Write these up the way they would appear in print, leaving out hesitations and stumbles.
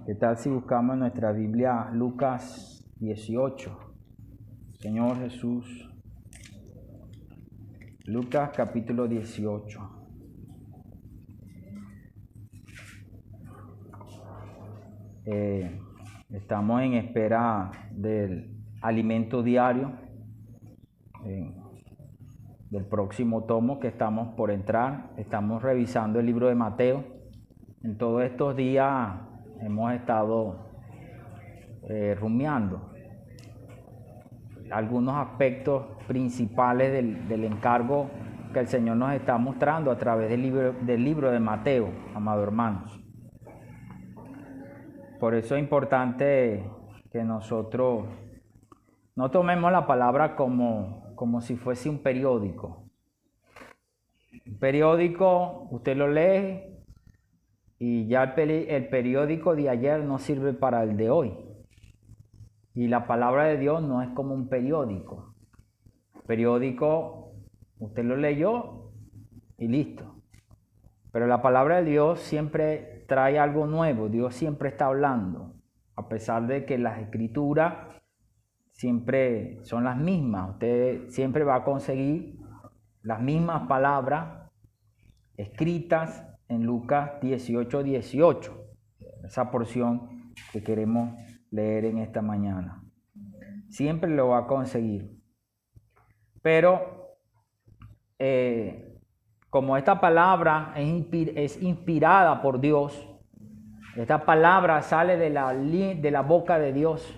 ¿Qué tal si buscamos en nuestra Biblia Lucas 18? Señor Jesús. Lucas capítulo 18. Estamos en espera del alimento diario, del próximo tomo que estamos por entrar. Estamos revisando el libro de Mateo. En todos estos días hemos estado rumiando algunos aspectos principales del encargo que el Señor nos está mostrando a través del libro de Mateo, amados hermanos. Por eso es importante que nosotros no tomemos la palabra como si fuese un periódico. Un periódico, usted lo lee y ya el periódico de ayer no sirve para el de hoy. Y la palabra de Dios no es como un periódico. Periódico, usted lo leyó y listo. Pero la palabra de Dios siempre trae algo nuevo. Dios siempre está hablando. A pesar de que las escrituras siempre son las mismas. Usted siempre va a conseguir las mismas palabras escritas en Lucas 18:18. Esa porción que queremos leer en esta mañana. Siempre lo va a conseguir. Pero como esta palabra es inspirada por Dios, esta palabra sale de la boca de Dios,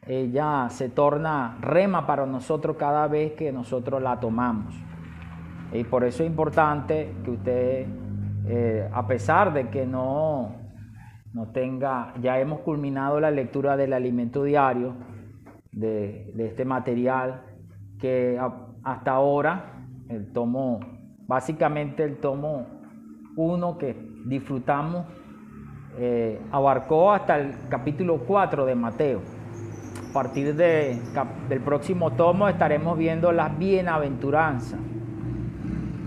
ella se torna rema para nosotros cada vez que nosotros la tomamos. Y por eso es importante que usted, a pesar de que no tenga, ya hemos culminado la lectura del alimento diario, de este material, que hasta ahora, básicamente el tomo 1 que disfrutamos, abarcó hasta el capítulo 4 de Mateo. A partir del próximo tomo estaremos viendo las bienaventuranzas.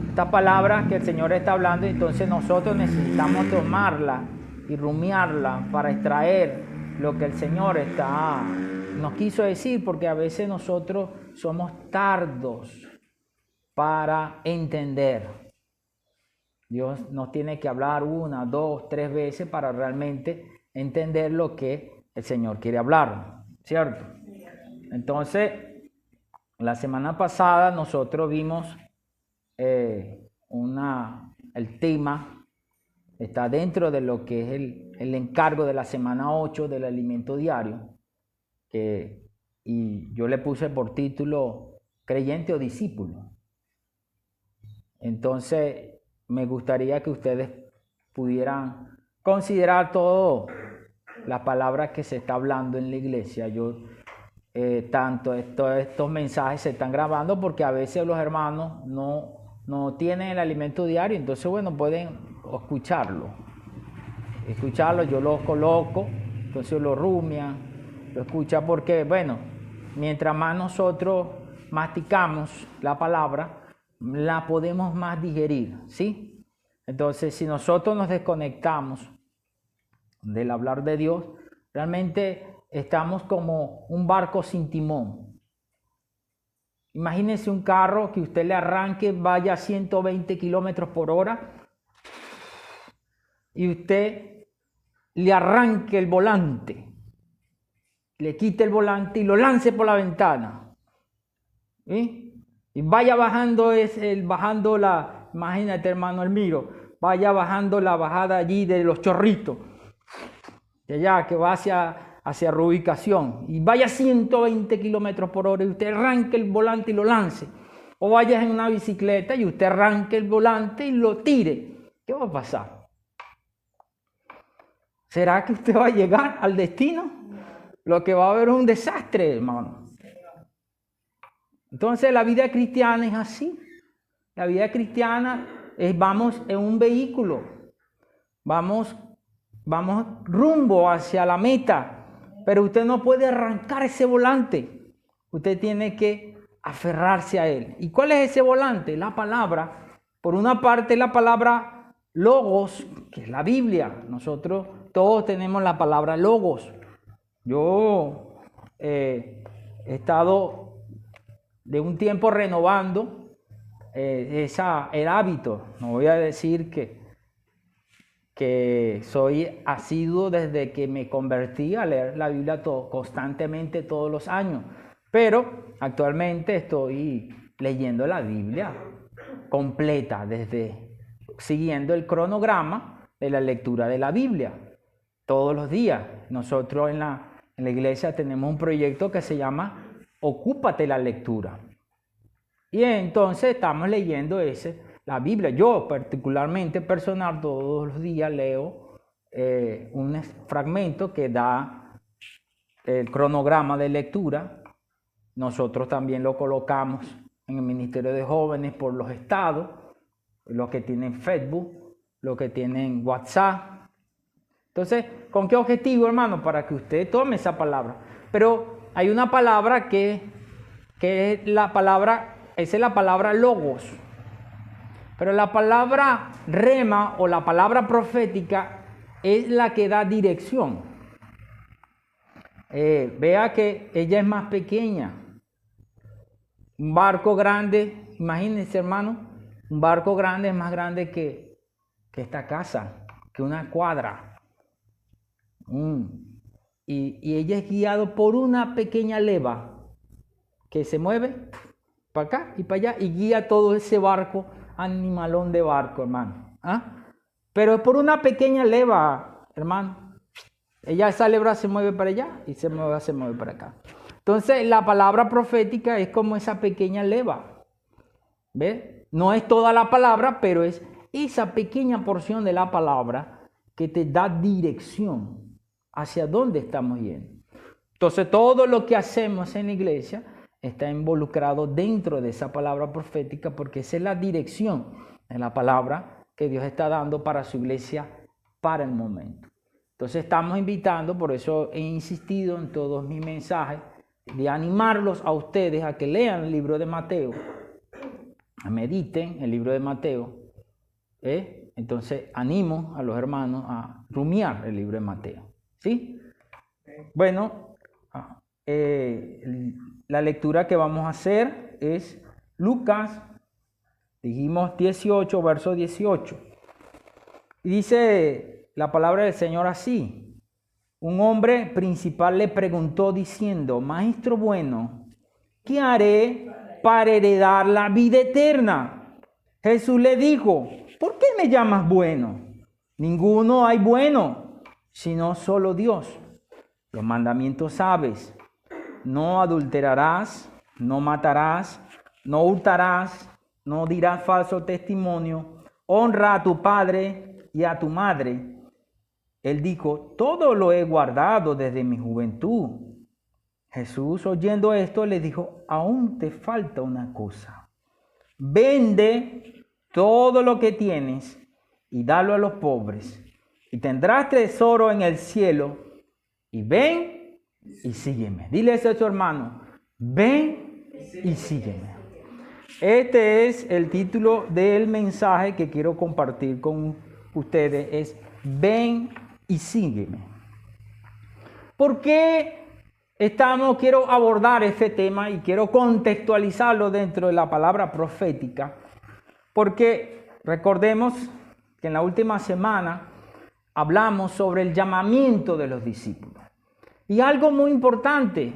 Estas palabras que el Señor está hablando, entonces nosotros necesitamos tomarla y rumiarla para extraer lo que el Señor nos quiso decir, porque a veces nosotros somos tardos para entender. Dios nos tiene que hablar 1, 2, 3 veces para realmente entender lo que el Señor quiere hablar, ¿cierto? Entonces, la semana pasada nosotros vimos el tema. Está dentro de lo que es el encargo de la semana 8 del alimento diario, y yo le puse por título creyente o discípulo. Entonces, me gustaría que ustedes pudieran considerar todas las palabras que se está hablando en la iglesia. Tanto estos mensajes se están grabando porque a veces los hermanos no tienen el alimento diario, entonces bueno, pueden escucharlo, yo lo coloco, entonces lo rumian, lo escuchan, porque bueno, mientras más nosotros masticamos la palabra, la podemos más digerir, ¿sí? Entonces, si nosotros nos desconectamos del hablar de Dios, realmente estamos como un barco sin timón. Imagínense un carro que usted le arranque, vaya a 120 kilómetros por hora, y usted le arranque el volante, le quite el volante y lo lance por la ventana, ¿sí? Y vaya bajando, imagínate, hermano Elmiro, vaya bajando la bajada allí de los Chorritos, de allá que va hacia reubicación, y vaya a 120 kilómetros por hora y usted arranque el volante y lo lance. O vaya en una bicicleta y usted arranque el volante y lo tire. ¿Qué va a pasar? ¿Será que usted va a llegar al destino? Lo que va a haber es un desastre, hermano. Entonces la vida cristiana es así. La vida cristiana vamos en un vehículo. Vamos rumbo hacia la meta. Pero usted no puede arrancar ese volante. Usted tiene que aferrarse a él. ¿Y cuál es ese volante? La palabra. Por una parte, la palabra logos, que es la Biblia. Nosotros todos tenemos la palabra logos. Yo he estado de un tiempo renovando el hábito. No voy a decir que soy asiduo desde que me convertí a leer la Biblia constantemente todos los años, pero actualmente estoy leyendo la Biblia completa, siguiendo el cronograma de la lectura de la Biblia todos los días. Nosotros en la iglesia tenemos un proyecto que se llama Ocúpate la lectura, y entonces estamos leyendo la Biblia. Yo particularmente personal todos los días leo un fragmento que da el cronograma de lectura. Nosotros también lo colocamos en el Ministerio de Jóvenes por los estados, los que tienen Facebook, los que tienen WhatsApp. Entonces, ¿con qué objetivo, hermano? Para que usted tome esa palabra. Pero hay una palabra que es la palabra, esa es la palabra logos. Pero la palabra rema o la palabra profética es la que da dirección. Vea que ella es más pequeña. Un barco grande, imagínense, hermano, un barco grande es más grande que esta casa, que una cuadra. Y ella es guiada por una pequeña leva que se mueve para acá y para allá y guía todo ese barco, animalón de barco, hermano. Pero es por una pequeña leva, hermano. Esa leva se mueve para allá y se mueve para acá. Entonces la palabra profética es como esa pequeña leva. ¿Ves? No es toda la palabra, pero es esa pequeña porción de la palabra que te da dirección hacia dónde estamos yendo. Entonces todo lo que hacemos en la iglesia está involucrado dentro de esa palabra profética, porque esa es la dirección de la palabra que Dios está dando para su iglesia para el momento. Entonces estamos invitando, por eso he insistido en todos mis mensajes, de animarlos a ustedes a que lean el libro de Mateo, mediten el libro de Mateo. Entonces animo a los hermanos a rumiar el libro de Mateo. ¿Sí? Bueno, la lectura que vamos a hacer es Lucas, dijimos 18, verso 18. Y dice la palabra del Señor así: un hombre principal le preguntó diciendo: Maestro bueno, ¿qué haré para heredar la vida eterna? Jesús le dijo: ¿por qué me llamas bueno? Ninguno hay bueno, sino solo Dios. Los mandamientos sabes: no adulterarás, no matarás, no hurtarás, no dirás falso testimonio, honra a tu padre y a tu madre. Él dijo: todo lo he guardado desde mi juventud. Jesús, oyendo esto, le dijo: aún te falta una cosa. Vende todo lo que tienes y dalo a los pobres, y tendrás tesoro en el cielo. Y ven y sígueme. Dile eso a tu hermano: ven y sígueme. Este es el título del mensaje que quiero compartir con ustedes: es ven y sígueme. ¿Por qué quiero abordar este tema y quiero contextualizarlo dentro de la palabra profética? Porque recordemos que en la última semana hablamos sobre el llamamiento de los discípulos. Y algo muy importante,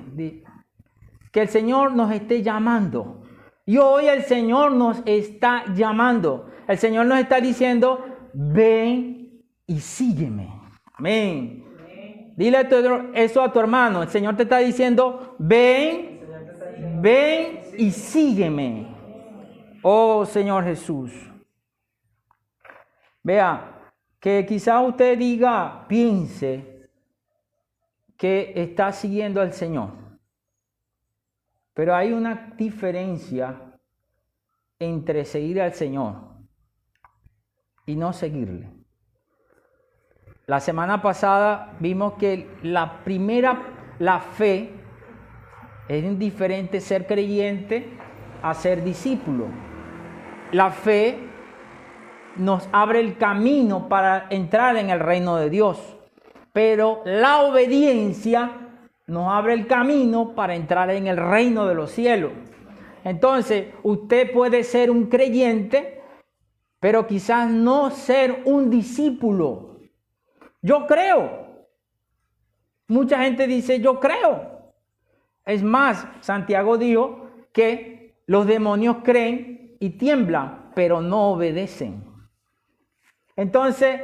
que el Señor nos esté llamando. Y hoy el Señor nos está llamando. El Señor nos está diciendo: ven y sígueme. Amén. Dile eso a tu hermano. El Señor te está diciendo: ven y sígueme. Oh Señor Jesús. Vea, que quizá usted piense que está siguiendo al Señor. Pero hay una diferencia entre seguir al Señor y no seguirle. La semana pasada vimos que la fe es diferente ser creyente a ser discípulo. La fe nos abre el camino para entrar en el reino de Dios. pero la obediencia nos abre el camino para entrar en el reino de los cielos. Entonces, usted puede ser un creyente, pero quizás no ser un discípulo. Yo creo. Mucha gente dice, yo creo. Es más, Santiago dijo que los demonios creen y tiemblan, pero no obedecen. Entonces,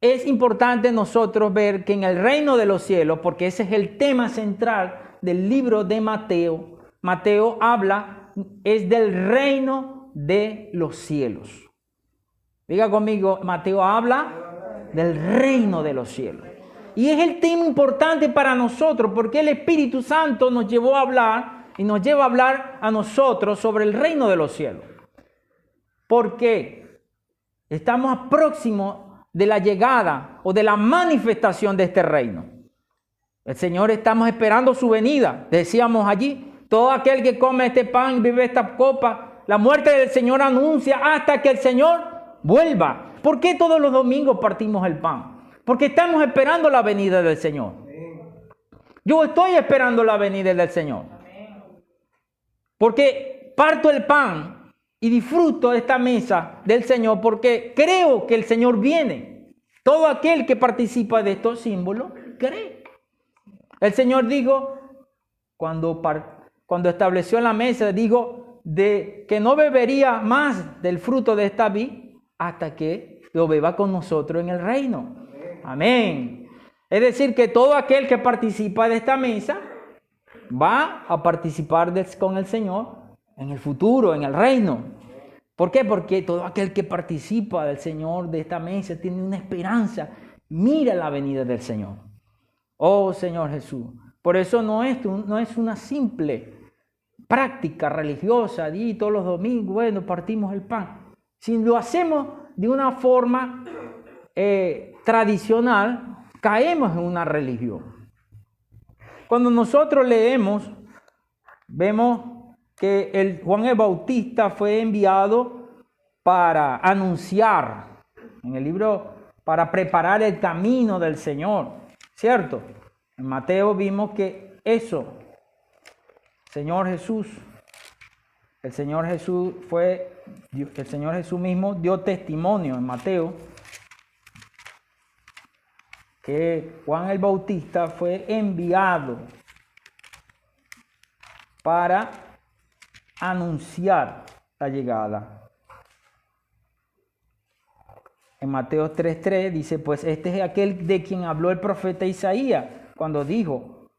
es importante nosotros ver que en el reino de los cielos, porque ese es el tema central del libro de Mateo, Mateo habla, es del reino de los cielos. Diga conmigo, Mateo habla del reino de los cielos. Y es el tema importante para nosotros, porque el Espíritu Santo nos llevó a hablar y nos lleva a hablar a nosotros sobre el reino de los cielos. Porque estamos próximos de la llegada o de la manifestación de este reino. El Señor, estamos esperando su venida. Decíamos allí, todo aquel que come este pan y bebe esta copa, la muerte del Señor anuncia hasta que el Señor vuelva. ¿Por qué todos los domingos partimos el pan? Porque estamos esperando la venida del Señor. Yo estoy esperando la venida del Señor. Porque parto el pan y disfruto de esta mesa del Señor porque creo que el Señor viene. Todo aquel que participa de estos símbolos cree. El Señor dijo, cuando estableció la mesa, dijo de que no bebería más del fruto de esta vid hasta que lo beba con nosotros en el reino. Amén. Es decir, que todo aquel que participa de esta mesa va a participar con el Señor en el futuro, en el reino. ¿Por qué? Porque todo aquel que participa del Señor, de esta mesa, tiene una esperanza. Mira la venida del Señor. Oh Señor Jesús. Por eso no es una simple práctica religiosa. Y todos los domingos, bueno, partimos el pan. Si lo hacemos de una forma tradicional, caemos en una religión. Cuando nosotros leemos, vemos que Juan el Bautista fue enviado para anunciar, en el libro, para preparar el camino del Señor, ¿cierto? En Mateo vimos que eso, el Señor Jesús mismo dio testimonio en Mateo que Juan el Bautista fue enviado para anunciar la llegada. En Mateo 3:3 dice, pues este es aquel de quien habló el profeta Isaías cuando dijo,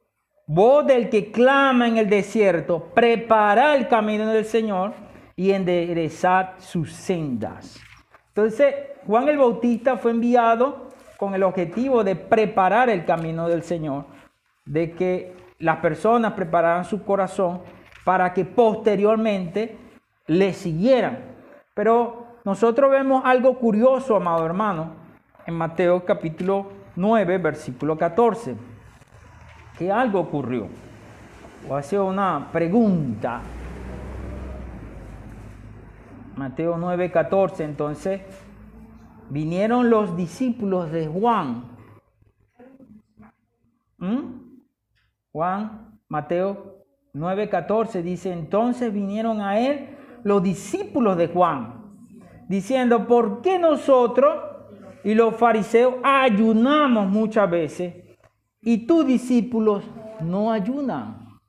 voz del que clama en el desierto, preparad el camino del Señor y enderezad sus sendas. Entonces, Juan el Bautista fue enviado con el objetivo de preparar el camino del Señor, de que las personas prepararan su corazón para que posteriormente le siguieran. Pero nosotros vemos algo curioso, amado hermano, en Mateo capítulo 9, versículo 14, que algo ocurrió. Voy a hacer una pregunta. Mateo 9, 14, entonces, vinieron los discípulos de Juan. Mateo 9:14 dice, entonces vinieron a él los discípulos de Juan, diciendo, ¿por qué nosotros y los fariseos ayunamos muchas veces y tus discípulos no ayunan?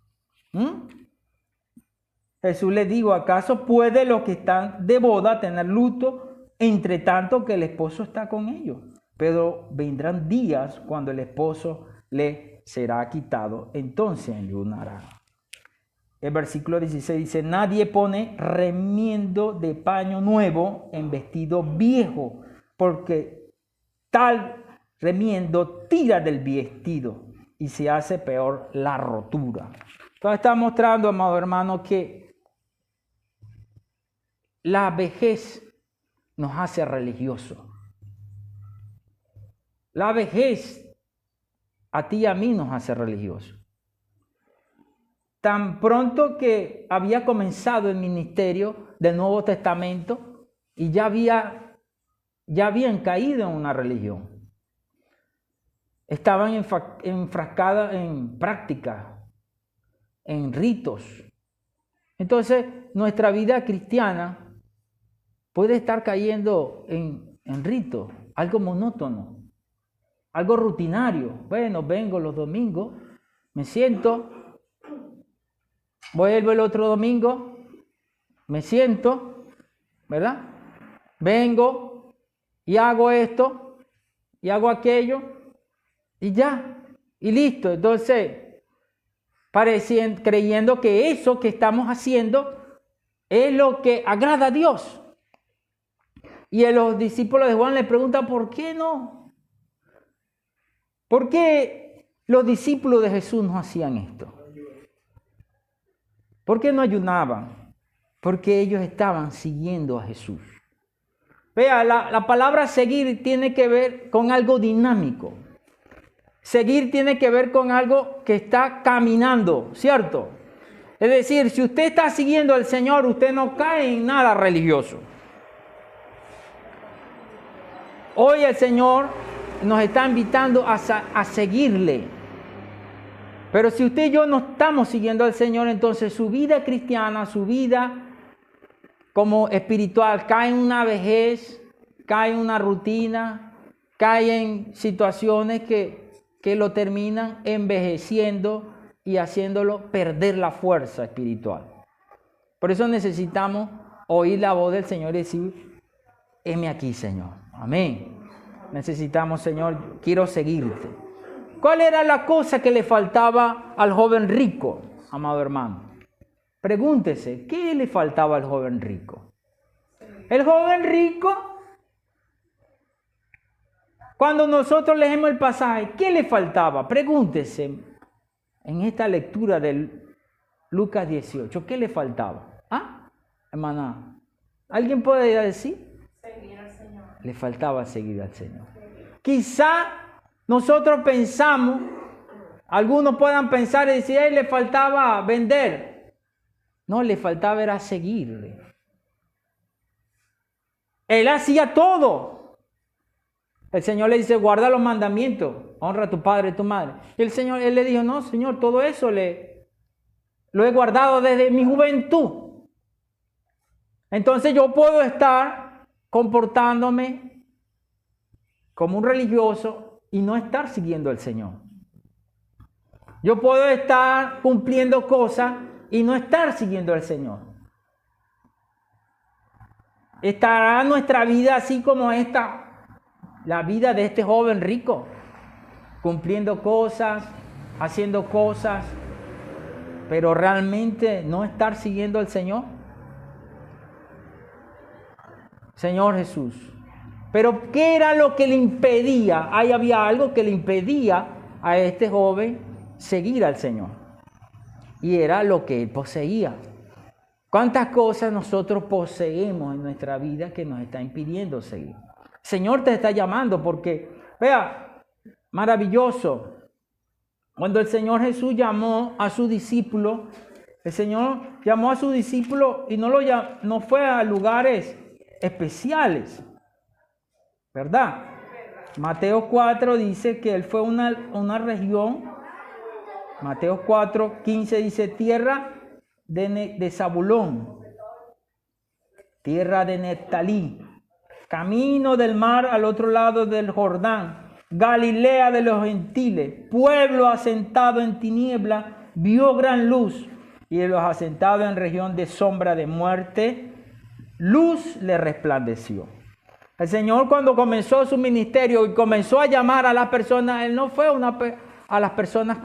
Jesús les dijo, ¿acaso puede los que están de boda tener luto entre tanto que el esposo está con ellos? Pero vendrán días cuando el esposo le será quitado, entonces ayunará. El versículo 16 dice, nadie pone remiendo de paño nuevo en vestido viejo, porque tal remiendo tira del vestido y se hace peor la rotura. Entonces está mostrando, amado hermano, que la vejez nos hace religiosos. La vejez a ti y a mí nos hace religiosos. Tan pronto que había comenzado el ministerio del Nuevo Testamento y ya habían caído en una religión. estaban enfrascadas en prácticas, en ritos. Entonces, nuestra vida cristiana puede estar cayendo en ritos, algo monótono, algo rutinario. Bueno, vengo los domingos, me siento, vuelvo el otro domingo, me siento, ¿verdad? Vengo y hago esto y hago aquello y ya, y listo. Entonces, creyendo que eso que estamos haciendo es lo que agrada a Dios. Y a los discípulos de Juan le preguntan, ¿por qué no? ¿Por qué los discípulos de Jesús no hacían esto? ¿Por qué no ayunaban? Porque ellos estaban siguiendo a Jesús. Vea, la palabra seguir tiene que ver con algo dinámico. Seguir tiene que ver con algo que está caminando, ¿cierto? Es decir, si usted está siguiendo al Señor, usted no cae en nada religioso. Hoy el Señor nos está invitando a seguirle. Pero si usted y yo no estamos siguiendo al Señor, entonces su vida cristiana, su vida como espiritual, cae en una vejez, cae en una rutina, cae en situaciones que lo terminan envejeciendo y haciéndolo perder la fuerza espiritual. Por eso necesitamos oír la voz del Señor y decir, heme aquí, Señor. Amén. Necesitamos, Señor, quiero seguirte. ¿Cuál era la cosa que le faltaba al joven rico, amado hermano? Pregúntese, ¿qué le faltaba al joven rico? El joven rico, cuando nosotros leemos el pasaje, ¿qué le faltaba? Pregúntese en esta lectura de Lucas 18, ¿qué le faltaba? ¿Ah, hermana? ¿Alguien puede decir? Seguir al Señor. Le faltaba seguir al Señor. Quizá nosotros pensamos, algunos puedan pensar y decir, le faltaba vender. No, le faltaba era seguirle. Él hacía todo. El Señor le dice, guarda los mandamientos, honra a tu padre y tu madre. Y él le dijo, no, Señor, todo eso lo he guardado desde mi juventud. Entonces yo puedo estar comportándome como un religioso y no estar siguiendo al Señor. Yo puedo estar cumpliendo cosas y no estar siguiendo al Señor. ¿Estará nuestra vida así como la vida de este joven rico? Cumpliendo cosas, haciendo cosas, pero realmente no estar siguiendo al Señor. Señor Jesús. Pero ¿qué era lo que le impedía? Ahí había algo que le impedía a este joven seguir al Señor. Y era lo que él poseía. ¿Cuántas cosas nosotros poseemos en nuestra vida que nos está impidiendo seguir? El Señor te está llamando porque, vea, maravilloso. Cuando el Señor Jesús llamó a su discípulo, el Señor llamó a su discípulo y no fue a lugares especiales, ¿verdad? Mateo 4 dice que él fue a una región. Mateo 4, 15 dice, tierra de Zabulón, tierra de Neftalí, camino del mar al otro lado del Jordán, Galilea de los gentiles, pueblo asentado en tiniebla, vio gran luz, y de los asentados en región de sombra de muerte, luz le resplandeció. El Señor, cuando comenzó su ministerio y comenzó a llamar a las personas, Él no fue a las personas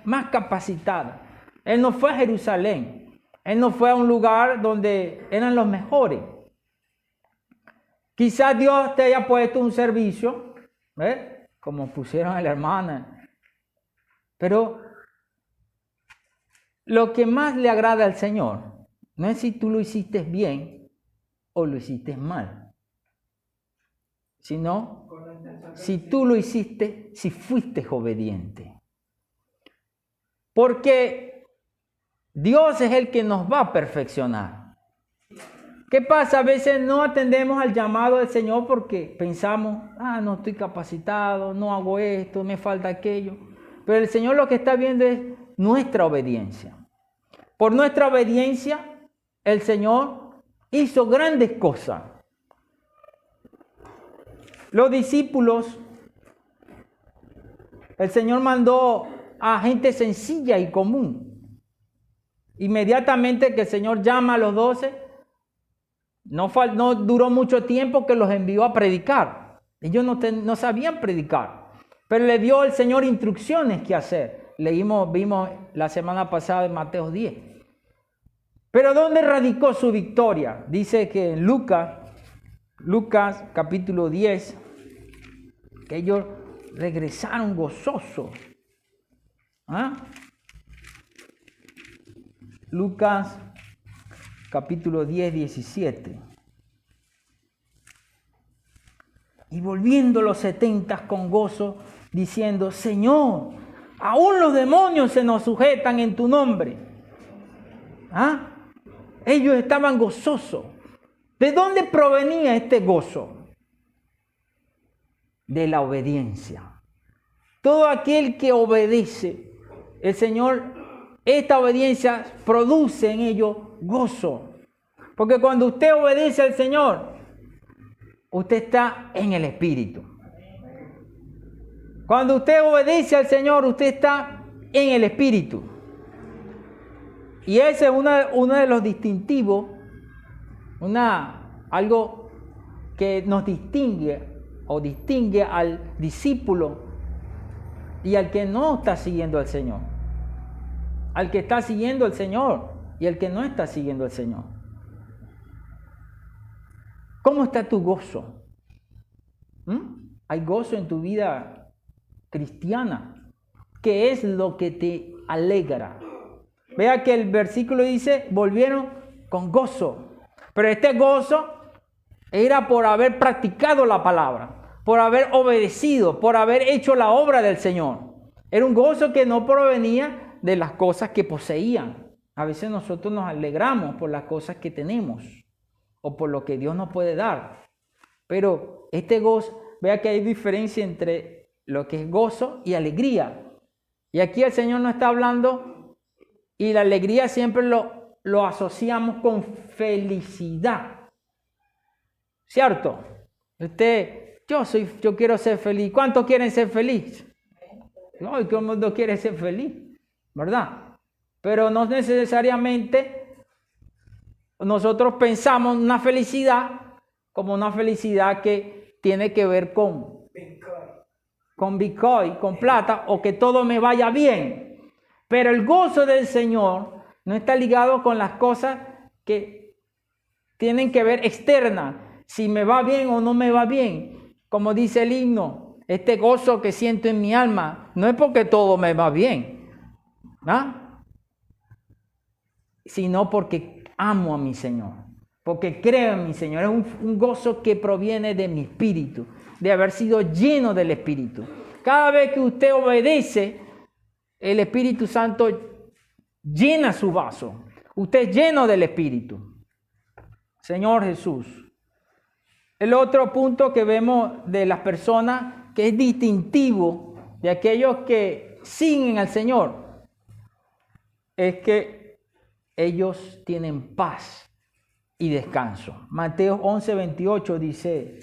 más capacitadas. Él no fue a Jerusalén. Él no fue a un lugar donde eran los mejores. Quizás Dios te haya puesto un servicio, ¿ves? Como pusieron a la hermana. Pero lo que más le agrada al Señor no es si tú lo hiciste bien o lo hiciste mal, sino si tú lo hiciste, si fuiste obediente. Porque Dios es el que nos va a perfeccionar. ¿Qué pasa? A veces no atendemos al llamado del Señor porque pensamos, no estoy capacitado, no hago esto, me falta aquello. Pero el Señor lo que está viendo es nuestra obediencia. Por nuestra obediencia, el Señor hizo grandes cosas. Los discípulos, el Señor mandó a gente sencilla y común. Inmediatamente que el Señor llama a los 12, no duró mucho tiempo que los envió a predicar. Ellos no sabían predicar, pero le dio el Señor instrucciones qué hacer. Vimos la semana pasada en Mateo 10. Pero ¿dónde radicó su victoria? Dice que en Lucas capítulo 10, que ellos regresaron gozosos. Lucas capítulo 10, 17. Y volviendo los 70 con gozo, diciendo, Señor, aún los demonios se nos sujetan en tu nombre. Ellos estaban gozosos. ¿De dónde provenía este gozo? De la obediencia. Todo aquel que obedece, el Señor, esta obediencia produce en ellos gozo. Porque cuando usted obedece al Señor, usted está en el Espíritu. Cuando usted obedece al Señor, usted está en el Espíritu. Y ese es uno de los distintivos, algo que nos distingue o distingue al discípulo y al que no está siguiendo al Señor. Al que está siguiendo al Señor y al que no está siguiendo al Señor. ¿Cómo está tu gozo? ¿Hay gozo en tu vida cristiana? ¿Qué es lo que te alegra? Vea que el versículo dice, volvieron con gozo. Pero este gozo era por haber practicado la palabra, por haber obedecido, por haber hecho la obra del Señor. Era un gozo que no provenía de las cosas que poseían. A veces nosotros nos alegramos por las cosas que tenemos o por lo que Dios nos puede dar. Pero este gozo, vea que hay diferencia entre lo que es gozo y alegría. Y aquí el Señor nos está hablando, y la alegría siempre lo asociamos con felicidad. ¿Cierto? Yo quiero ser feliz. ¿Cuántos quieren ser felices? No, y todo el mundo quiere ser feliz, ¿verdad? Pero no necesariamente nosotros pensamos una felicidad como una felicidad que tiene que ver con Bitcoin, con plata, o que todo me vaya bien. Pero el gozo del Señor no está ligado con las cosas que tienen que ver externas. Si me va bien o no me va bien. Como dice el himno, este gozo que siento en mi alma no es porque todo me va bien, sino porque amo a mi Señor, porque creo en mi Señor. Es un gozo que proviene de mi espíritu, de haber sido lleno del Espíritu. Cada vez que usted obedece, el Espíritu Santo llena su vaso. Usted es lleno del Espíritu. Señor Jesús. El otro punto que vemos de las personas que es distintivo de aquellos que siguen al Señor es que ellos tienen paz y descanso. Mateo 11:28 dice,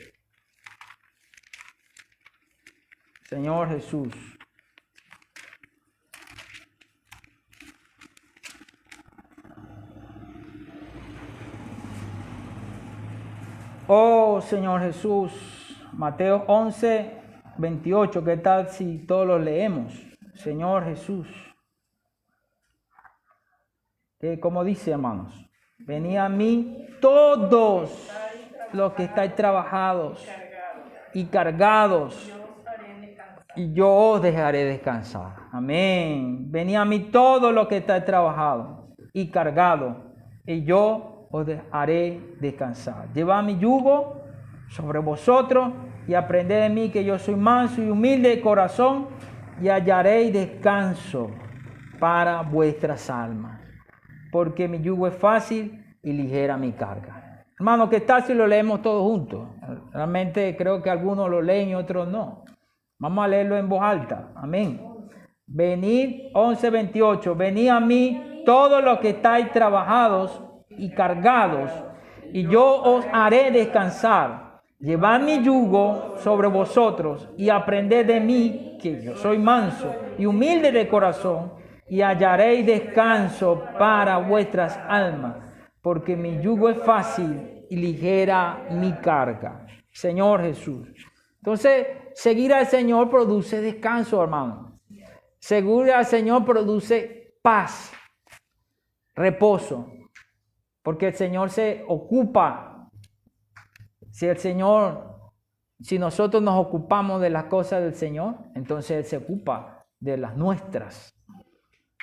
Señor Jesús, oh Señor Jesús, Mateo 11:28, ¿qué tal si todos lo leemos? Señor Jesús, ¿cómo dice, hermanos? Venid a mí todos los que estáis trabajados y cargados, y yo os dejaré descansar. Amén. Venid a mí todos los que estáis trabajados y cargados, y yo os haré descansar. Llevad mi yugo sobre vosotros y aprended de mí, que yo soy manso y humilde de corazón, y hallaréis descanso para vuestras almas. Porque mi yugo es fácil y ligera mi carga. Hermano, ¿qué tal si lo leemos todos juntos? Realmente creo que algunos lo leen y otros no. Vamos a leerlo en voz alta. Amén. Venid, 11:28. Venid a mí todos los que estáis trabajados y cargados, y yo os haré descansar. Llevad mi yugo sobre vosotros y aprended de mí, que yo soy manso y humilde de corazón, y hallaréis descanso para vuestras almas, porque mi yugo es fácil y ligera mi carga. Señor Jesús. Entonces, seguir al Señor produce descanso, hermano. Seguir al Señor produce paz, reposo, porque el Señor se ocupa. Si nosotros nos ocupamos de las cosas del Señor, entonces Él se ocupa de las nuestras.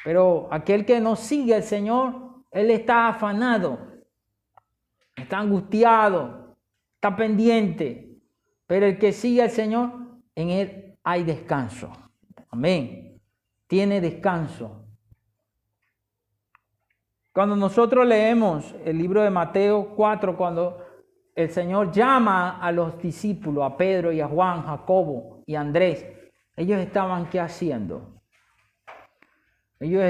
Pero aquel que no sigue al Señor, él está afanado, está angustiado, está pendiente. Pero el que sigue al Señor, en él hay descanso. Amén. Tiene descanso. Cuando nosotros leemos el libro de Mateo 4, cuando el Señor llama a los discípulos, a Pedro y a Juan, Jacobo y Andrés, ellos estaban ¿qué haciendo? Pedro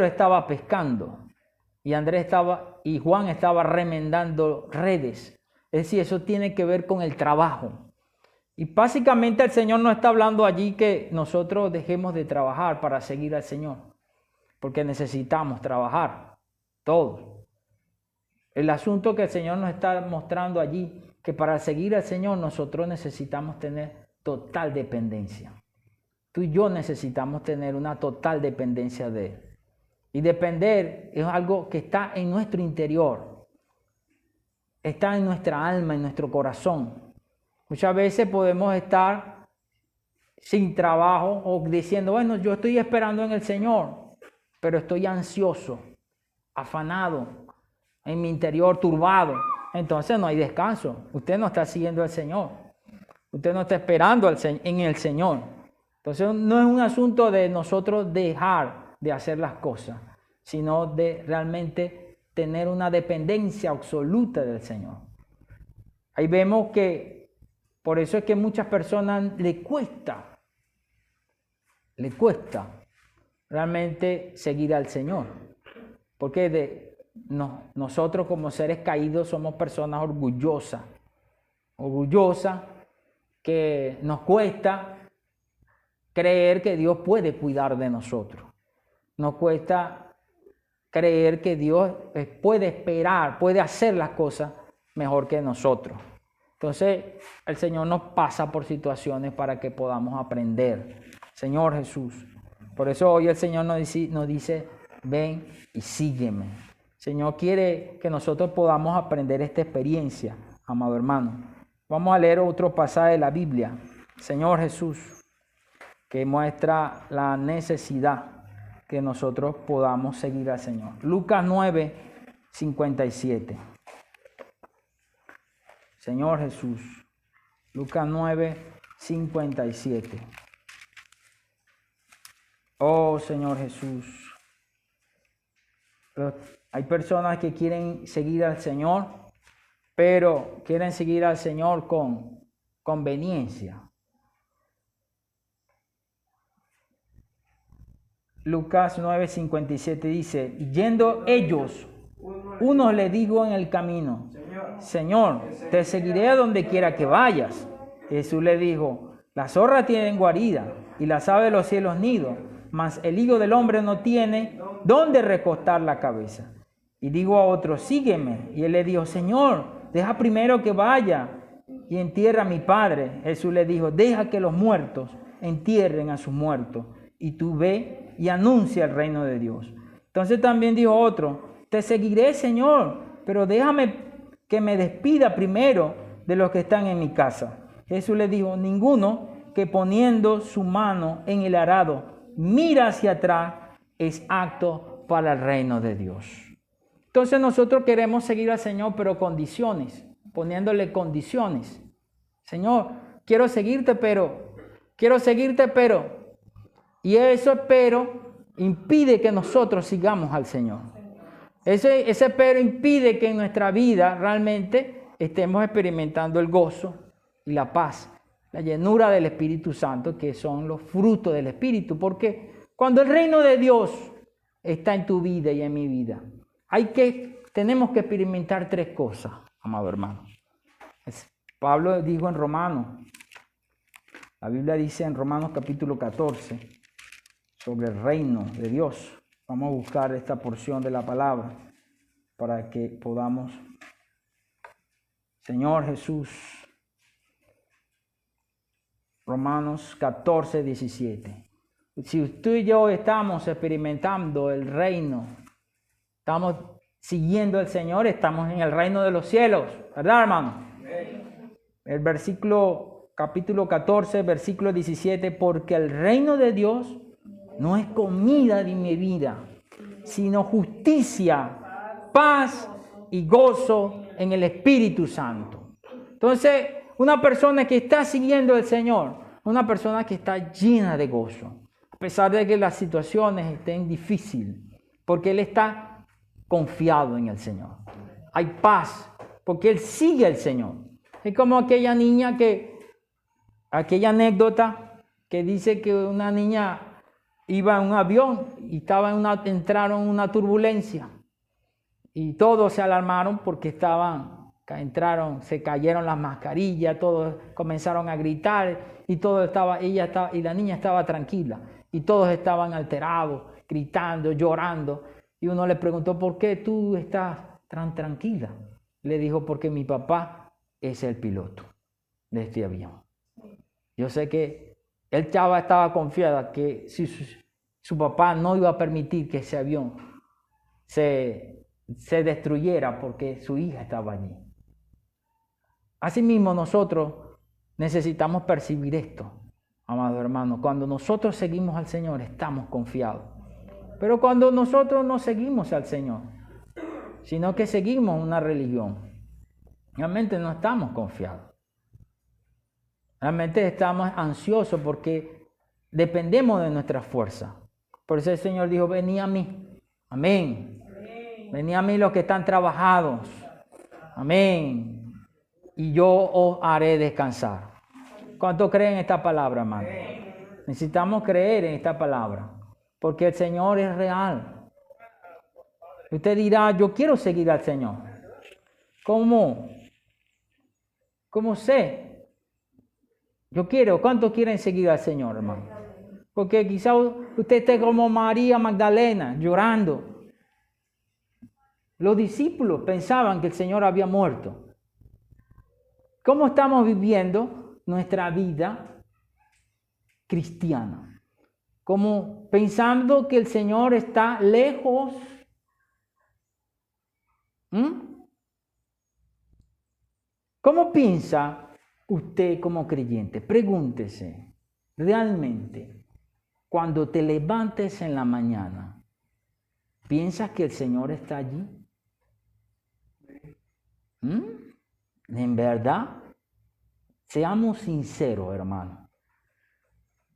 estaba pescando y Juan estaba remendando redes. Es decir, eso tiene que ver con el trabajo. Y básicamente el Señor no está hablando allí que nosotros dejemos de trabajar para seguir al Señor, porque necesitamos trabajar, todos. El asunto que el Señor nos está mostrando allí, que para seguir al Señor nosotros necesitamos tener total dependencia. Tú y yo necesitamos tener una total dependencia de Él. Y depender es algo que está en nuestro interior, está en nuestra alma, en nuestro corazón. Muchas veces podemos estar sin trabajo o diciendo, bueno, yo estoy esperando en el Señor, pero estoy ansioso, afanado, en mi interior turbado. Entonces no hay descanso. Usted no está siguiendo al Señor. Usted no está esperando en el Señor. Entonces no es un asunto de nosotros dejar de hacer las cosas, sino de realmente tener una dependencia absoluta del Señor. Ahí vemos que por eso es que a muchas personas le cuesta realmente seguir al Señor. Porque nosotros como seres caídos somos personas orgullosas, que nos cuesta creer que Dios puede cuidar de nosotros. Nos cuesta creer que Dios puede esperar, puede hacer las cosas mejor que nosotros. Entonces, el Señor nos pasa por situaciones para que podamos aprender. Señor Jesús. Por eso hoy el Señor nos dice, ven y sígueme. El Señor quiere que nosotros podamos aprender esta experiencia, amado hermano. Vamos a leer otro pasaje de la Biblia. Señor Jesús, que muestra la necesidad que nosotros podamos seguir al Señor. Lucas 9:57. Señor Jesús. Lucas 9:57. Oh Señor Jesús. Hay personas que quieren seguir al Señor, pero quieren seguir al Señor con conveniencia. Lucas 9:57 dice, y yendo ellos, uno le dijo en el camino, Señor, te seguiré a donde quiera que vayas. Jesús le dijo, las zorras tienen guarida y las aves de los cielos nido, mas el Hijo del Hombre no tiene dónde recostar la cabeza. Y dijo a otro, sígueme. Y él le dijo, Señor, deja primero que vaya y entierre a mi padre. Jesús le dijo, deja que los muertos entierren a sus muertos, y tú ve y anuncia el reino de Dios. Entonces también dijo otro, te seguiré, Señor, pero déjame que me despida primero de los que están en mi casa. Jesús le dijo, ninguno que poniendo su mano en el arado mira hacia atrás es apto para el reino de Dios. Entonces nosotros queremos seguir al Señor, pero condiciones, poniéndole condiciones. Señor, quiero seguirte, pero. Y eso pero impide que nosotros sigamos al Señor. Ese pero impide que en nuestra vida realmente estemos experimentando el gozo y la paz, la llenura del Espíritu Santo, que son los frutos del Espíritu. Porque cuando el reino de Dios está en tu vida y en mi vida, tenemos que experimentar tres cosas, amado hermano. Pablo dijo en Romanos, la Biblia dice en Romanos capítulo 14, sobre el reino de Dios. Vamos a buscar esta porción de la palabra para que podamos. Señor Jesús, Romanos 14, 17. Si usted y yo estamos experimentando el reino, estamos siguiendo al Señor, estamos en el reino de los cielos, ¿verdad, hermano? El versículo, capítulo 14, versículo 17, porque el reino de Dios no es comida ni bebida, sino justicia, paz y gozo en el Espíritu Santo. Entonces, una persona que está siguiendo al Señor, una persona que está llena de gozo, a pesar de que las situaciones estén difíciles, porque él está confiado en el Señor. Hay paz, porque él sigue al Señor. Es como aquella anécdota que dice que una niña iba en un avión y entraron en una turbulencia y todos se alarmaron porque se cayeron las mascarillas, todos comenzaron a gritar y y la niña estaba tranquila y todos estaban alterados, gritando, llorando, y uno le preguntó: ¿por qué tú estás tan tranquila? Le dijo: porque mi papá es el piloto de este avión. Yo sé que él estaba confiada que su papá no iba a permitir que ese avión se destruyera porque su hija estaba allí. Asimismo, nosotros necesitamos percibir esto, amado hermano. Cuando nosotros seguimos al Señor, estamos confiados. Pero cuando nosotros no seguimos al Señor, sino que seguimos una religión, realmente no estamos confiados. Realmente estamos ansiosos porque dependemos de nuestra fuerza. Por eso el Señor dijo: venid a mí. Amén. Venid a mí los que están trabajados. Amén. Y yo os haré descansar. ¿Cuánto creen en esta palabra, hermano? Necesitamos creer en esta palabra, porque el Señor es real. Usted dirá: yo quiero seguir al Señor. ¿Cómo? ¿Cómo sé? Yo quiero. ¿Cuántos quieren seguir al Señor, hermano? Porque quizá usted esté como María Magdalena, llorando. Los discípulos pensaban que el Señor había muerto. ¿Cómo estamos viviendo nuestra vida cristiana? Como pensando que el Señor está lejos. ¿Cómo piensa usted como creyente? Pregúntese, realmente, cuando te levantes en la mañana, ¿piensas que el Señor está allí? ¿En verdad? Seamos sinceros, hermano.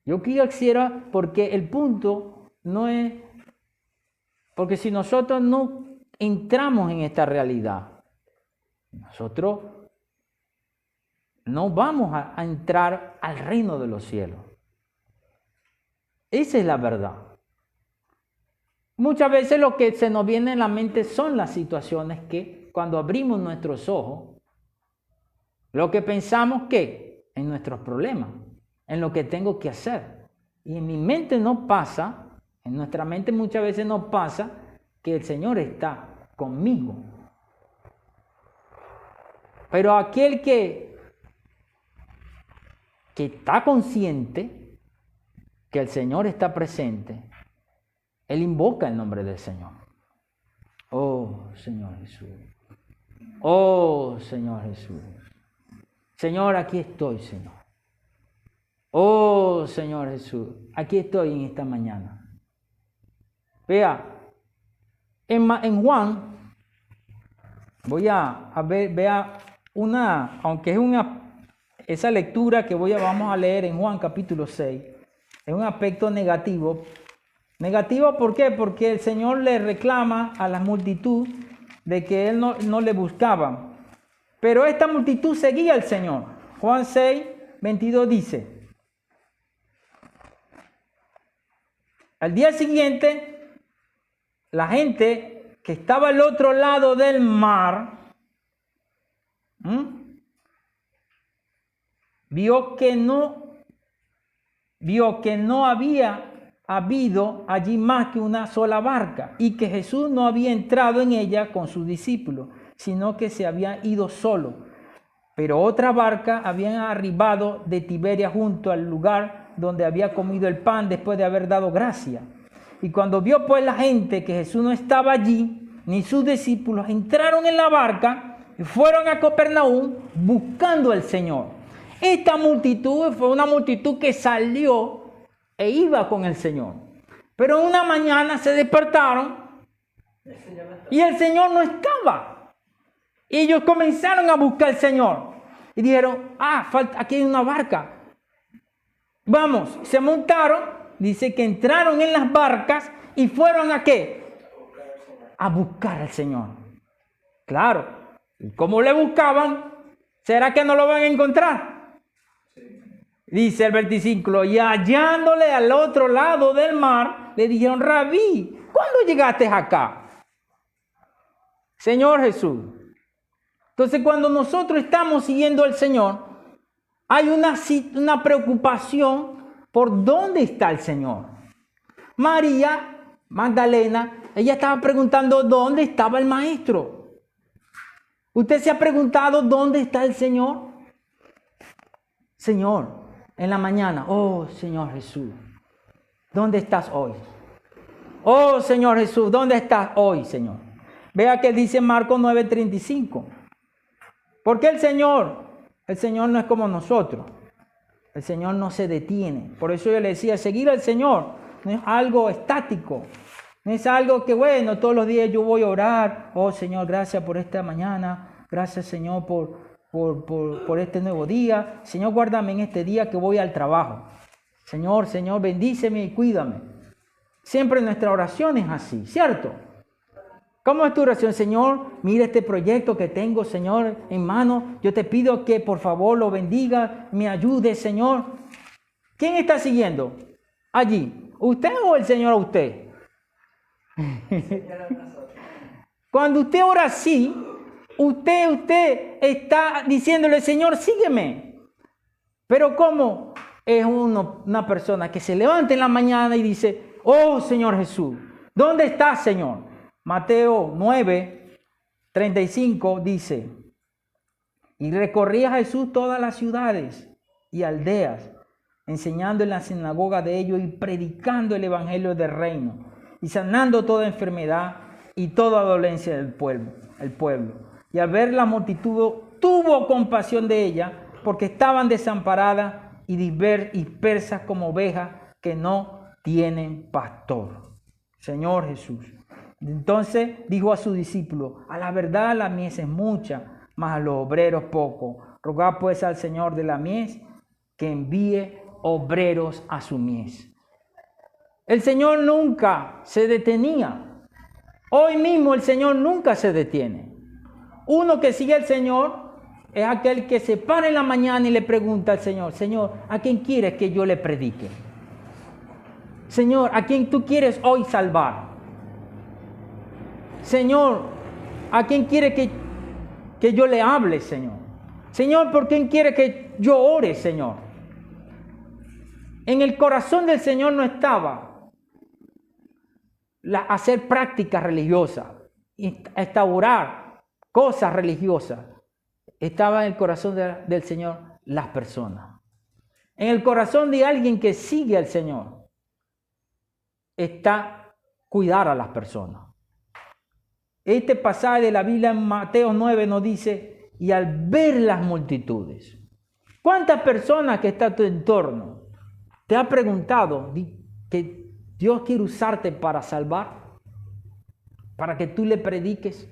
Yo quisiera, porque el punto no es, porque si nosotros no entramos en esta realidad, nosotros no vamos a entrar al reino de los cielos. Esa es la verdad. Muchas veces lo que se nos viene en la mente son las situaciones que cuando abrimos nuestros ojos, lo que pensamos que en nuestros problemas, en lo que tengo que hacer. Y en mi mente no pasa, en nuestra mente muchas veces no pasa que el Señor está conmigo. Pero aquel que está consciente que el Señor está presente, él invoca el nombre del Señor. Oh, Señor Jesús. Oh, Señor Jesús. Señor, aquí estoy, Señor. Oh, Señor Jesús, aquí estoy en esta mañana. Vea, en Juan, voy a ver, vea aunque es esa lectura que vamos a leer en Juan capítulo 6, es un aspecto negativo, Negativa, ¿por qué? Porque el Señor le reclama a la multitud de que Él no le buscaba. Pero esta multitud seguía al Señor. Juan 6, 22 dice: al día siguiente, la gente que estaba al otro lado del mar, vio que no había habido allí más que una sola barca y que Jesús no había entrado en ella con sus discípulos, sino que se había ido solo. Pero otra barca había arribado de Tiberia junto al lugar donde había comido el pan después de haber dado gracia. Y cuando vio pues la gente que Jesús no estaba allí, ni sus discípulos, entraron en la barca y fueron a Capernaum buscando al Señor. Esta multitud fue una multitud que salió e iba con el Señor. Pero una mañana se despertaron y el Señor no estaba. Y ellos comenzaron a buscar al Señor. Y dijeron, aquí hay una barca. Vamos, se montaron. Dice que entraron en las barcas y fueron ¿a qué? A buscar al Señor. Claro. ¿Y cómo le buscaban? ¿Será que no lo van a encontrar? Dice el 25, y hallándole al otro lado del mar, le dijeron, Rabí, ¿cuándo llegaste acá? Señor Jesús. Entonces, cuando nosotros estamos siguiendo al Señor, hay una preocupación por dónde está el Señor. María Magdalena, ella estaba preguntando dónde estaba el Maestro. ¿Usted se ha preguntado dónde está el Señor? Señor, en la mañana, oh Señor Jesús, ¿dónde estás hoy? Oh Señor Jesús, ¿dónde estás hoy, Señor? Vea que dice Marcos 9:35. Porque el Señor no es como nosotros. El Señor no se detiene. Por eso yo le decía, seguir al Señor no es algo estático. No es algo que, bueno, todos los días yo voy a orar. Oh Señor, gracias por esta mañana. Gracias Señor por este nuevo día. Señor, guárdame en este día que voy al trabajo. Señor, bendíceme y cuídame. Siempre nuestra oración es así, ¿cierto? ¿Cómo es tu oración? Señor, mira este proyecto que tengo, Señor, en mano. Yo te pido que por favor lo bendiga, me ayude, Señor. ¿Quién está siguiendo allí? ¿Usted o el Señor a usted? Cuando usted ora así, usted está diciéndole, Señor, sígueme. Pero ¿cómo es una persona que se levanta en la mañana y dice, oh Señor Jesús, ¿dónde estás, Señor? Mateo 9:35 dice, y recorría Jesús todas las ciudades y aldeas, enseñando en la sinagoga de ellos y predicando el evangelio del reino, y sanando toda enfermedad y toda dolencia del pueblo. Y al ver la multitud, tuvo compasión de ella, porque estaban desamparadas y dispersas como ovejas que no tienen pastor. Señor Jesús. Entonces dijo a sus discípulos, a la verdad la mies es mucha, mas a los obreros poco. Rogad pues al Señor de la mies que envíe obreros a su mies. El Señor nunca se detenía. Hoy mismo el Señor nunca se detiene. Uno que sigue al Señor es aquel que se para en la mañana y le pregunta al Señor, Señor, ¿a quién quieres que yo le predique? Señor, ¿a quién tú quieres hoy salvar? Señor, ¿a quién quiere que yo le hable, Señor? Señor, ¿por quién quiere que yo ore, Señor? En el corazón del Señor no estaba hacer prácticas religiosas, instaurar cosas religiosas. Estaba en el corazón del Señor las personas. En el corazón de alguien que sigue al Señor está cuidar a las personas. Este pasaje de la Biblia en Mateo 9 nos dice, y al ver las multitudes, ¿cuántas personas que está a tu entorno te ha preguntado que Dios quiere usarte para salvar? Para que tú le prediques.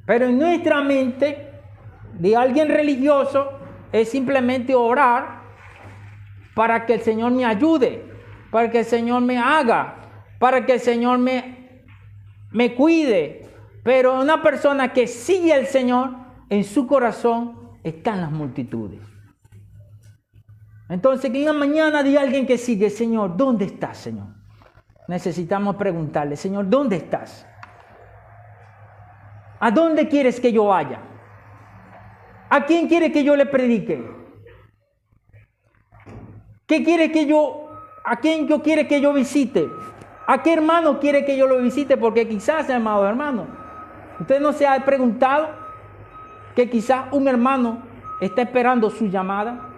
Pero en nuestra mente de alguien religioso es simplemente orar para que el Señor me ayude. para que el Señor me haga, para que el Señor me cuide. Pero una persona que sigue al Señor, en su corazón están las multitudes. Entonces, que en la mañana de alguien que sigue, Señor, ¿dónde estás, Señor? Necesitamos preguntarle, Señor, ¿dónde estás? ¿A dónde quieres que yo vaya? ¿A quién quiere que yo le predique? ¿Qué quiere que a quién yo quiere que yo visite? ¿A qué hermano quiere que yo lo visite? Porque quizás, amados hermanos, usted no se ha preguntado que quizás un hermano está esperando su llamada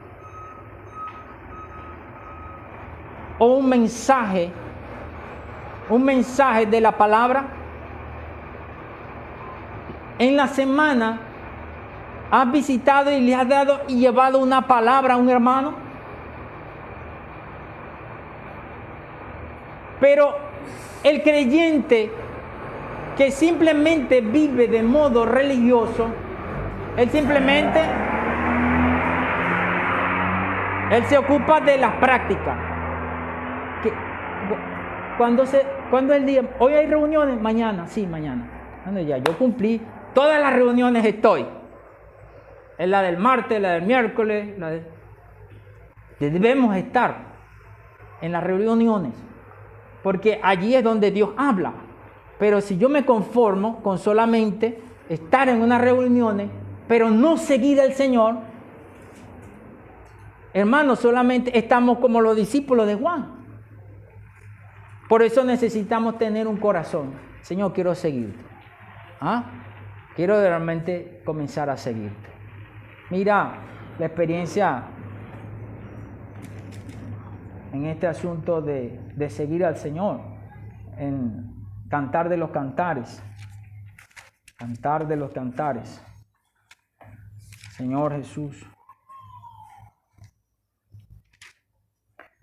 o un mensaje de la palabra. En la semana has visitado y le has dado y llevado una palabra a un hermano. Pero el creyente que simplemente vive de modo religioso, él se ocupa de las prácticas. ¿Cuándo es el día? Hoy hay reuniones, mañana, sí, mañana. Bueno, ya, yo cumplí, todas las reuniones estoy. Es la del martes, la del miércoles, debemos estar en las reuniones, porque allí es donde Dios habla. Pero si yo me conformo con solamente estar en unas reuniones, pero no seguir al Señor, hermanos, solamente estamos como los discípulos de Juan. Por eso necesitamos tener un corazón. Señor, quiero seguirte. Quiero realmente comenzar a seguirte. Mira, la experiencia en este asunto de seguir al Señor, en Cantar de los Cantares. Cantar de los Cantares. Señor Jesús.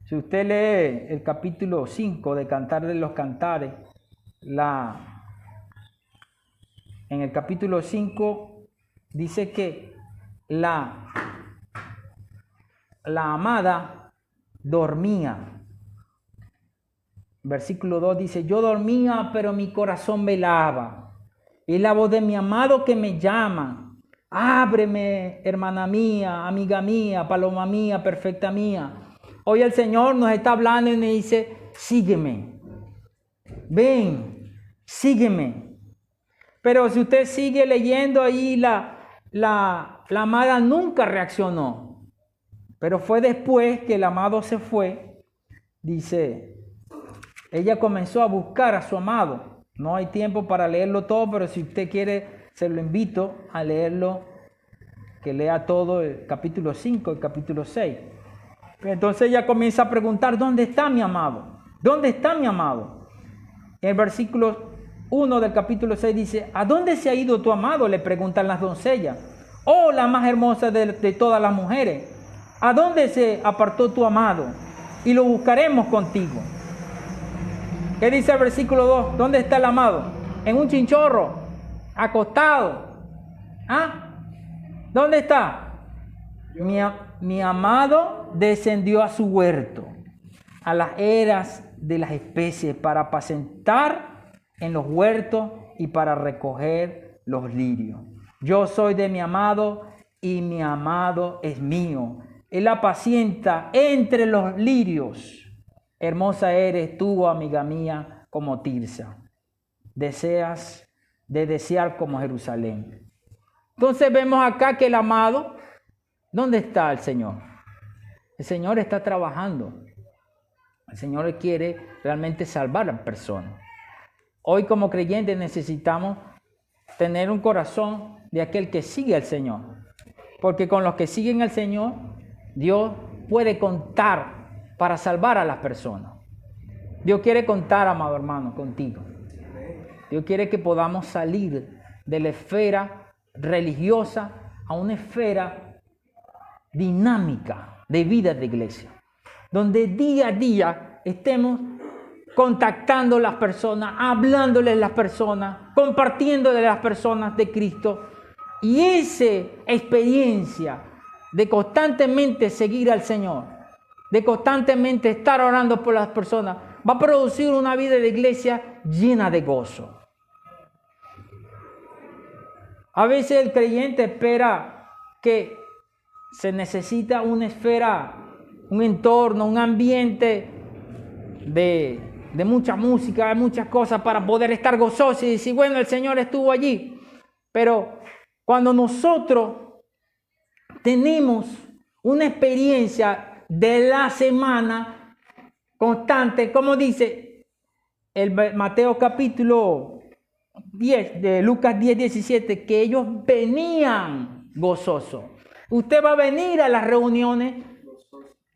Si usted lee el capítulo 5 de Cantar de los Cantares, en el capítulo 5 dice que la amada dormía. Versículo 2 dice, yo dormía, pero mi corazón velaba. Y la voz de mi amado que me llama, ábreme, hermana mía, amiga mía, paloma mía, perfecta mía. Hoy el Señor nos está hablando y nos dice, sígueme, ven, sígueme. Pero si usted sigue leyendo ahí, la amada nunca reaccionó. Pero fue después que el amado se fue, dice, ella comenzó a buscar a su amado. No hay tiempo para leerlo todo, pero si usted quiere, se lo invito a leerlo, que lea todo el capítulo 5, el capítulo 6. Entonces ella comienza a preguntar, ¿dónde está mi amado? ¿Dónde está mi amado? En el versículo 1 del capítulo 6 dice, ¿a dónde se ha ido tu amado? Le preguntan las doncellas. Oh, la más hermosa de todas las mujeres. ¿A dónde se apartó tu amado? Y lo buscaremos contigo. ¿Qué dice el versículo 2? ¿Dónde está el amado? En un chinchorro, acostado. ¿Dónde está? Mi amado descendió a su huerto, a las eras de las especies, para apacentar en los huertos y para recoger los lirios. Yo soy de mi amado y mi amado es mío. Él apacienta entre los lirios. Hermosa eres tú, amiga mía, como Tirsa. Deseas de desear como Jerusalén. Entonces vemos acá que el amado, ¿dónde está el Señor? El Señor está trabajando. El Señor quiere realmente salvar a las personas. Hoy como creyentes necesitamos tener un corazón de aquel que sigue al Señor. Porque con los que siguen al Señor, Dios puede contar para salvar a las personas. Dios quiere contar, amado hermano, contigo. Dios quiere que podamos salir de la esfera religiosa a una esfera dinámica de vida de iglesia, donde día a día estemos contactando a las personas, hablándoles a las personas, compartiendo de las personas de Cristo. Y esa experiencia de constantemente seguir al Señor de constantemente estar orando por las personas, va a producir una vida de iglesia llena de gozo. A veces el creyente espera que se necesita una esfera, un entorno, un ambiente de mucha música, de muchas cosas para poder estar gozoso y decir, bueno, el Señor estuvo allí. Pero cuando nosotros tenemos una experiencia de la semana constante, como dice el Mateo capítulo 10, de Lucas 10, 17, que ellos venían gozosos. Usted va a venir a las reuniones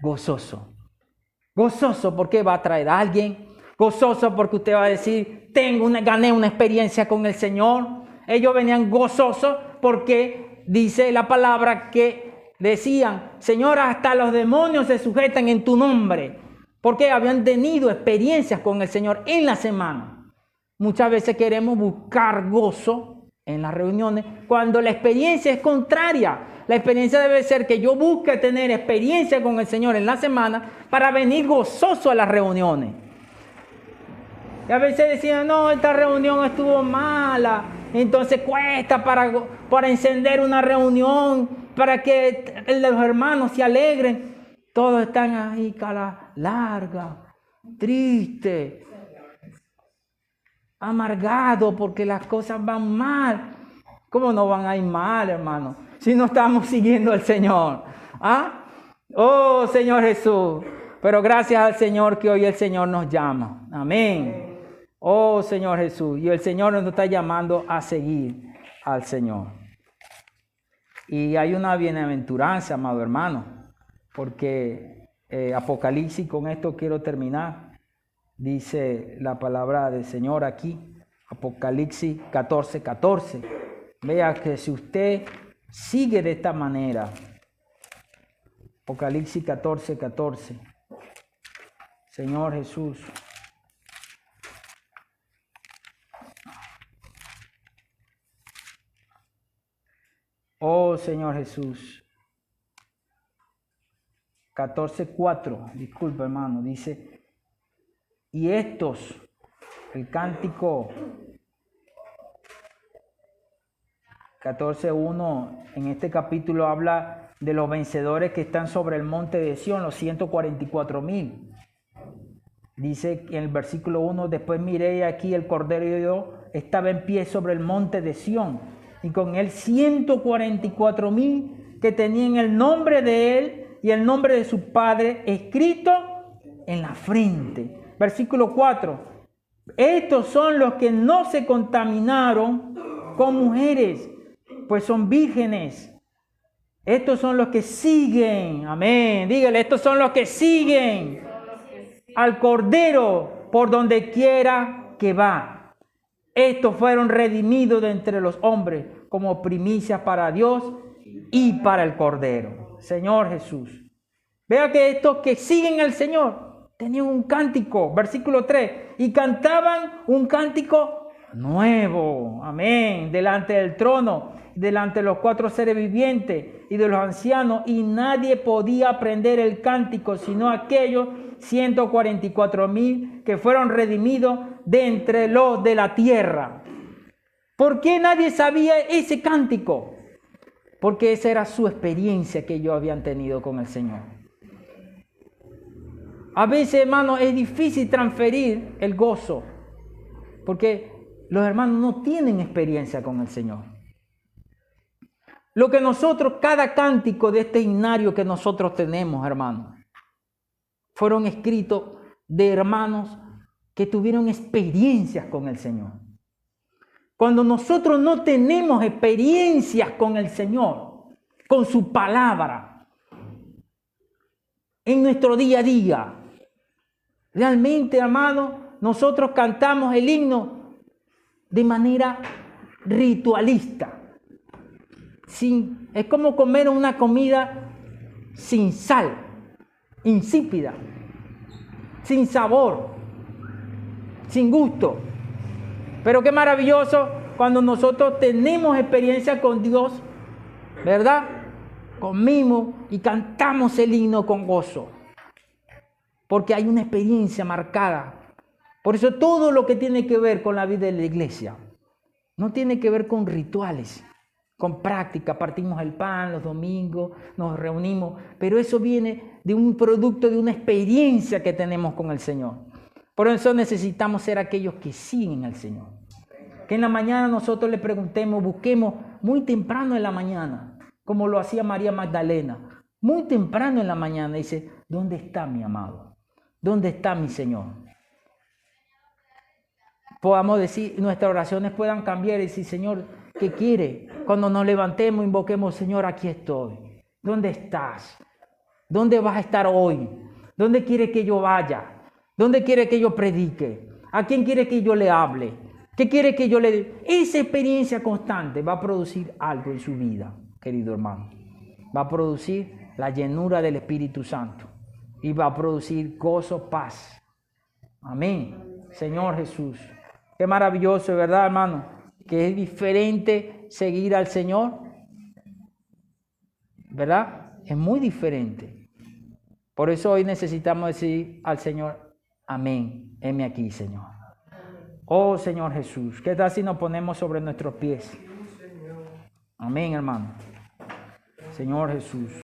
gozoso. Gozoso porque va a traer a alguien. Gozoso porque usted va a decir, gané una experiencia con el Señor. Ellos venían gozosos porque dice la palabra que decían, Señor, hasta los demonios se sujetan en tu nombre. Porque habían tenido experiencias con el Señor en la semana. Muchas veces queremos buscar gozo en las reuniones cuando la experiencia es contraria. La experiencia debe ser que yo busque tener experiencia con el Señor en la semana para venir gozoso a las reuniones. Y a veces decían, no, esta reunión estuvo mala. Entonces cuesta para encender una reunión, para que los hermanos se alegren. Todos están ahí, cara larga, triste, amargado porque las cosas van mal. ¿Cómo no van a ir mal, hermano? Si no estamos siguiendo al Señor. ¿Ah? Oh, Señor Jesús. Pero gracias al Señor que hoy el Señor nos llama. Amén. Oh, Señor Jesús. Y el Señor nos está llamando a seguir al Señor. Y hay una bienaventuranza, amado hermano. Porque Apocalipsis, con esto quiero terminar. Dice la palabra del Señor aquí. Apocalipsis 14, 14. Vea que si usted sigue de esta manera, Apocalipsis 14, 14. Señor Jesús. Oh Señor Jesús. 14:4, disculpa hermano, dice, y estos, el cántico 14:1, en este capítulo habla de los vencedores que están sobre el monte de Sión, los 144,000. Dice en el versículo 1, después miré y aquí el Cordero de Dios estaba en pie sobre el monte de Sión, y con él 144,000 que tenían el nombre de él y el nombre de su Padre escrito en la frente. Versículo 4. Estos son los que no se contaminaron con mujeres, pues son vírgenes. Estos son los que siguen. Amén. Dígale, estos son los que siguen al Cordero por donde quiera que va. Estos fueron redimidos de entre los hombres como primicias para Dios y para el Cordero. Señor Jesús. Vea que estos que siguen al Señor tenían un cántico, versículo 3, y cantaban un cántico nuevo, amén, delante del trono, delante de los 4 seres vivientes y de los ancianos, y nadie podía aprender el cántico, sino aquellos 144,000 que fueron redimidos de entre los de la tierra. ¿Por qué nadie sabía ese cántico? Porque esa era su experiencia que ellos habían tenido con el Señor. A veces, hermanos, es difícil transferir el gozo, porque los hermanos no tienen experiencia con el Señor. Lo que nosotros, cada cántico de este himnario que nosotros tenemos, hermanos, fueron escritos de hermanos que tuvieron experiencias con el Señor. Cuando nosotros no tenemos experiencias con el Señor, con su palabra, en nuestro día a día, realmente, hermano, nosotros cantamos el himno de manera ritualista. Es como comer una comida sin sal, insípida, sin sabor, sin gusto. Pero qué maravilloso cuando nosotros tenemos experiencia con Dios, ¿verdad? Con mimo, y cantamos el himno con gozo. porque hay una experiencia marcada. Por eso todo lo que tiene que ver con la vida de la iglesia no tiene que ver con rituales, con práctica. Partimos el pan los domingos, nos reunimos, pero eso viene de un producto, de una experiencia que tenemos con el Señor. Por eso necesitamos ser aquellos que siguen al Señor. Que en la mañana nosotros le preguntemos, busquemos muy temprano en la mañana, como lo hacía María Magdalena. Muy temprano en la mañana dice, ¿dónde está mi amado? ¿Dónde está mi Señor? Podamos decir, nuestras oraciones puedan cambiar y decir, Señor, ¿qué quiere? Cuando nos levantemos, invoquemos, Señor, aquí estoy. ¿Dónde estás? ¿Dónde vas a estar hoy? ¿Dónde quiere que yo vaya? ¿Dónde quiere que yo predique? ¿A quién quiere que yo le hable? ¿Qué quiere que yo le dé? Esa experiencia constante va a producir algo en su vida, querido hermano. Va a producir la llenura del Espíritu Santo y va a producir gozo, paz. Amén. Señor Jesús. Qué maravilloso, ¿verdad, hermano? Que es diferente seguir al Señor, ¿verdad? Es muy diferente. Por eso hoy necesitamos decir al Señor, amén, heme aquí, Señor. Oh, Señor Jesús, ¿qué tal si nos ponemos sobre nuestros pies? Amén, hermano. Señor Jesús.